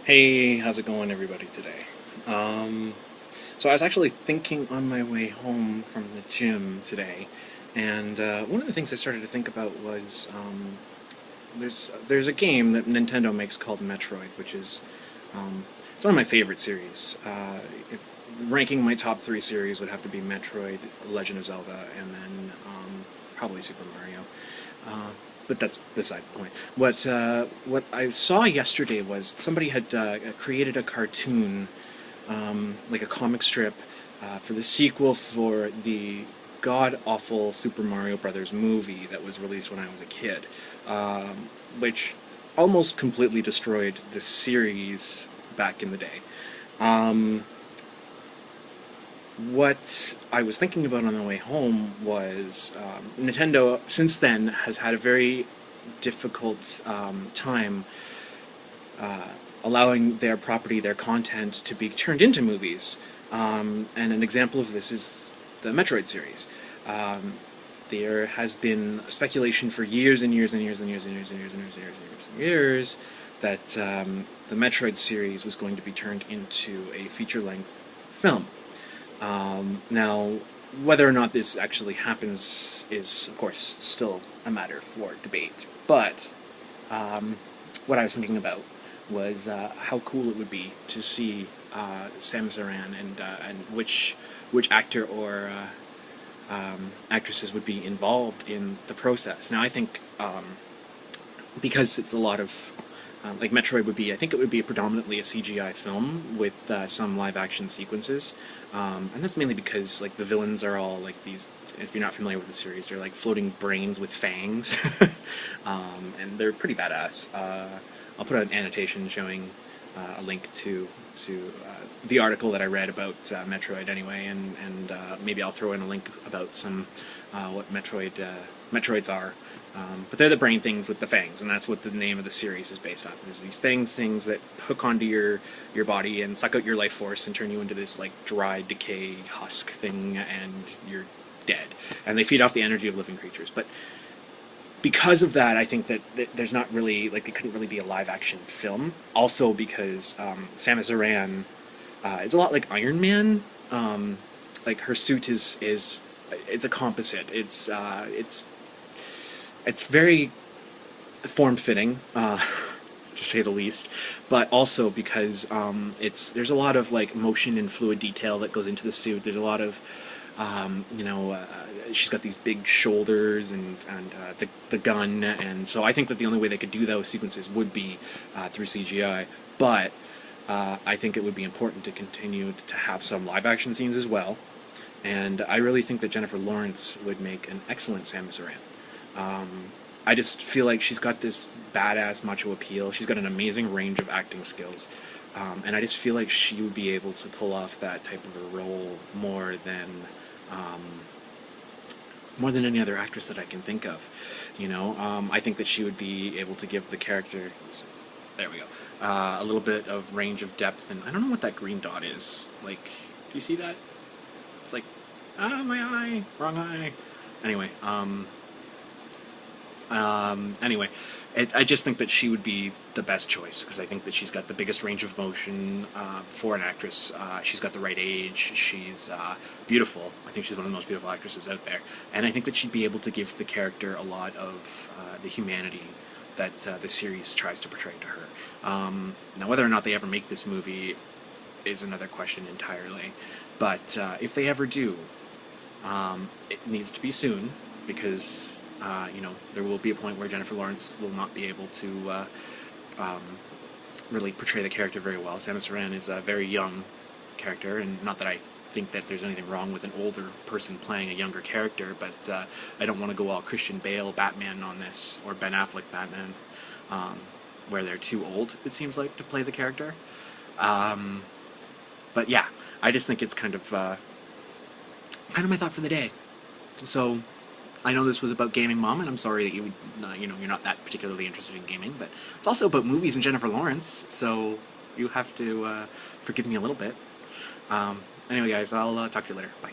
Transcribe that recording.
Hey, how's it going, everybody, today? Um, so I was actually thinking on my way home from the gym today, and one of the things I started to think about was there's a game that Nintendo makes called Metroid, which is it's one of my favorite series. If ranking my top three series would have to be Metroid, Legend of Zelda, and then probably Super Mario. But that's beside the point. What I saw yesterday was somebody had created a cartoon, like a comic strip, for the sequel for the god awful Super Mario Brothers movie that was released when I was a kid, which almost completely destroyed the series back in the day. Um, what I was thinking about on the way home was Nintendo, since then, has had a very difficult time allowing their property, their content, to be turned into movies. And an example of this is the Metroid series. Um, there has been speculation for years and years and years and years and years and years and years and years and years and years that the Metroid series was going to be turned into a feature-length film. Now, whether or not this actually happens is, of course, still a matter for debate. But what I was thinking about was how cool it would be to see Samus Aran and which actor or actresses would be involved in the process. Now, I think because it's a lot of like Metroid would be, I think it would be predominantly a CGI film with some live action sequences, and that's mainly because like the villains are all like these. If you're not familiar with the series, they're like floating brains with fangs, and they're pretty badass. I'll put an annotation showing a link to the article that I read about Metroid anyway, and maybe I'll throw in a link about some what Metroids are. But they're the brain things with the fangs, and that's what the name of the series is based off of. Is these things that hook onto your body and suck out your life force and turn you into this like dry decay husk thing, and you're dead. And they feed off the energy of living creatures. But because of that, I think that there's not really like it couldn't really be a live action film. Also because Samus Aran is a lot like Iron Man. Like her suit is it's a composite. It's very form fitting, to say the least, but also because there's a lot of like motion and fluid detail that goes into the suit. There's a lot of she's got these big shoulders and the gun, and so I think that the only way they could do those sequences would be through CGI. But I think it would be important to continue to have some live action scenes as well, and I really think that Jennifer Lawrence would make an excellent Samus Aran. I just feel like she's got this badass macho appeal. She's got an amazing range of acting skills, and I just feel like she would be able to pull off that type of a role more than any other actress that I can think of. I think that she would be able to give the character. There we go. A little bit of range of depth, and I don't know what that green dot is. Like, do you see that? It's like, my eye, wrong eye. Anyway, anyway, I just think that she would be the best choice because I think that she's got the biggest range of motion for an actress. She's got the right age. She's beautiful. I think she's one of the most beautiful actresses out there. And I think that she'd be able to give the character a lot of the humanity that the series tries to portray to her. Now, whether or not they ever make this movie is another question entirely. But if they ever do, it needs to be soon because there will be a point where Jennifer Lawrence will not be able to really portray the character very well. Samus Aran is a very young character, and not that I think that there's anything wrong with an older person playing a younger character, but I don't want to go all Christian Bale Batman on this, or Ben Affleck Batman, where they're too old, it seems like, to play the character. But yeah, I just think it's kind of my thought for the day. So I know this was about gaming, Mom, and I'm sorry that you're not that particularly interested in gaming, but it's also about movies and Jennifer Lawrence, so you have to forgive me a little bit. Anyway, guys, I'll talk to you later. Bye.